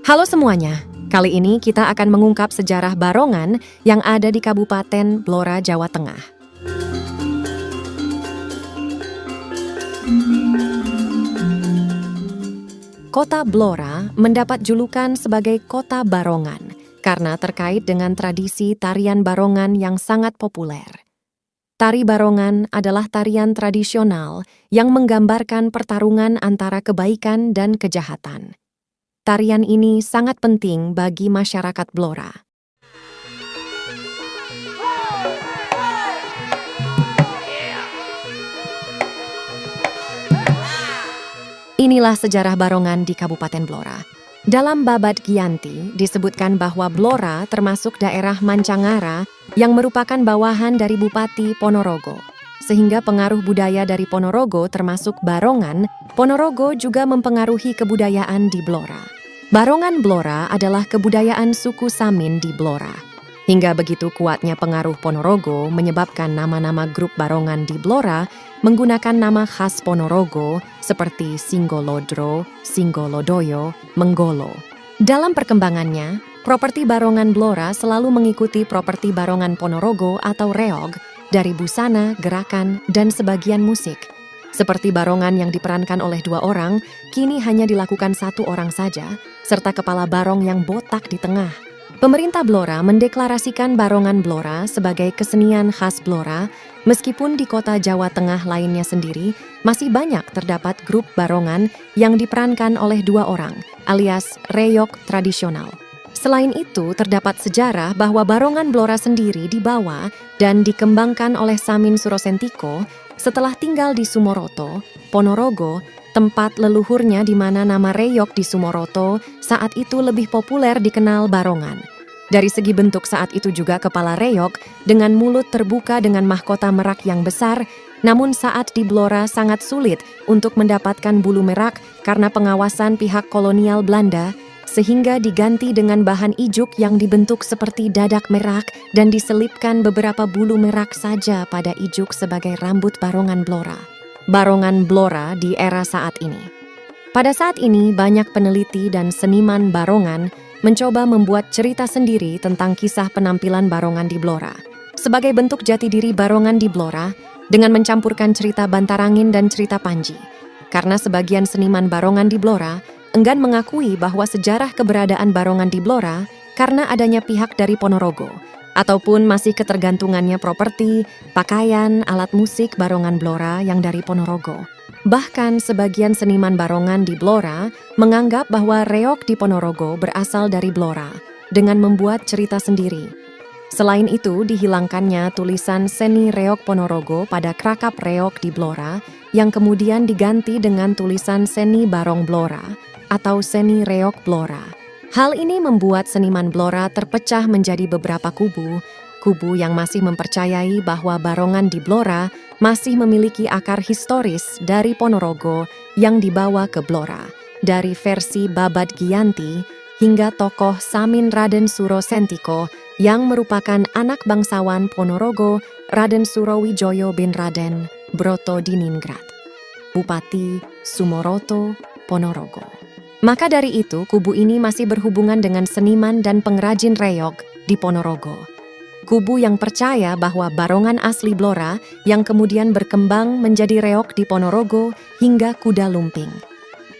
Halo semuanya, kali ini kita akan mengungkap sejarah Barongan yang ada di Kabupaten Blora, Jawa Tengah. Kota Blora mendapat julukan sebagai Kota Barongan karena terkait dengan tradisi tarian Barongan yang sangat populer. Tari Barongan adalah tarian tradisional yang menggambarkan pertarungan antara kebaikan dan kejahatan. Tarian ini sangat penting bagi masyarakat Blora. Inilah sejarah Barongan di Kabupaten Blora. Dalam Babad Giyanti disebutkan bahwa Blora termasuk daerah Mancangara yang merupakan bawahan dari Bupati Ponorogo. Sehingga pengaruh budaya dari Ponorogo termasuk Barongan, Ponorogo juga mempengaruhi kebudayaan di Blora. Barongan Blora adalah kebudayaan suku Samin di Blora. Hingga begitu kuatnya pengaruh Ponorogo menyebabkan nama-nama grup Barongan di Blora menggunakan nama khas Ponorogo seperti Singgolodro, Singgolodoyo, Menggolo. Dalam perkembangannya, properti Barongan Blora selalu mengikuti properti Barongan Ponorogo atau reog dari busana, gerakan, dan sebagian musik. Seperti Barongan yang diperankan oleh 2 orang, kini hanya dilakukan 1 orang saja, serta kepala barong yang botak di tengah. Pemerintah Blora mendeklarasikan Barongan Blora sebagai kesenian khas Blora, meskipun di kota Jawa Tengah lainnya sendiri masih banyak terdapat grup Barongan yang diperankan oleh 2 orang, alias reog tradisional. Selain itu, terdapat sejarah bahwa Barongan Blora sendiri dibawa dan dikembangkan oleh Samin Surosentiko setelah tinggal di Sumoroto, Ponorogo, tempat leluhurnya di mana nama reog di Sumoroto saat itu lebih populer dikenal Barongan. Dari segi bentuk saat itu juga kepala reog dengan mulut terbuka dengan mahkota merak yang besar, namun saat di Blora sangat sulit untuk mendapatkan bulu merak karena pengawasan pihak kolonial Belanda, sehingga diganti dengan bahan ijuk yang dibentuk seperti dadak merak dan diselipkan beberapa bulu merak saja pada ijuk sebagai rambut Barongan Blora. Barongan Blora di era saat ini. Pada saat ini banyak peneliti dan seniman Barongan mencoba membuat cerita sendiri tentang kisah penampilan Barongan di Blora. Sebagai bentuk jati diri Barongan di Blora dengan mencampurkan cerita Bantarangin dan cerita Panji. Karena sebagian seniman Barongan di Blora enggan mengakui bahwa sejarah keberadaan Barongan di Blora karena adanya pihak dari Ponorogo, ataupun masih ketergantungannya properti, pakaian, alat musik Barongan Blora yang dari Ponorogo. Bahkan sebagian seniman Barongan di Blora menganggap bahwa reog di Ponorogo berasal dari Blora, dengan membuat cerita sendiri. Selain itu, dihilangkannya tulisan Seni Reog Ponorogo pada Krakap Reog di Blora, yang kemudian diganti dengan tulisan Seni Barong Blora, atau Seni Reog Blora. Hal ini membuat seniman Blora terpecah menjadi beberapa kubu yang masih mempercayai bahwa Barongan di Blora masih memiliki akar historis dari Ponorogo yang dibawa ke Blora, dari versi Babad Giyanti hingga tokoh Samin Raden Surosentiko yang merupakan anak bangsawan Ponorogo, Raden Surowijoyo bin Raden Brotodiningrat, Bupati Sumoroto, Ponorogo. Maka dari itu, kubu ini masih berhubungan dengan seniman dan pengrajin reog di Ponorogo. Kubu yang percaya bahwa Barongan asli Blora yang kemudian berkembang menjadi reog di Ponorogo hingga kuda lumping.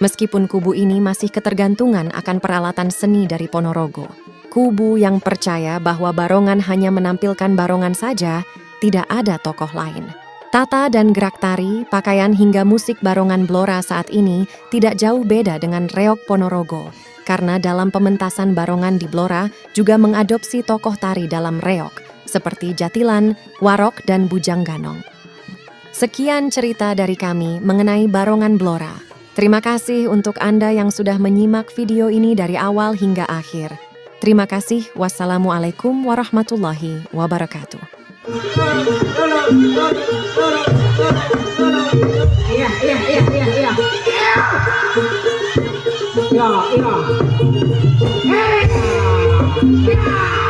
Meskipun kubu ini masih ketergantungan akan peralatan seni dari Ponorogo. Kubu yang percaya bahwa Barongan hanya menampilkan Barongan saja, tidak ada tokoh lain. Tata dan gerak tari, pakaian hingga musik Barongan Blora saat ini tidak jauh beda dengan reog Ponorogo, karena dalam pementasan Barongan di Blora juga mengadopsi tokoh tari dalam reog, seperti Jatilan, Warok, dan Bujang Ganong. Sekian cerita dari kami mengenai Barongan Blora. Terima kasih untuk Anda yang sudah menyimak video ini dari awal hingga akhir. Terima kasih. Wassalamualaikum warahmatullahi wabarakatuh. Iya. Ya.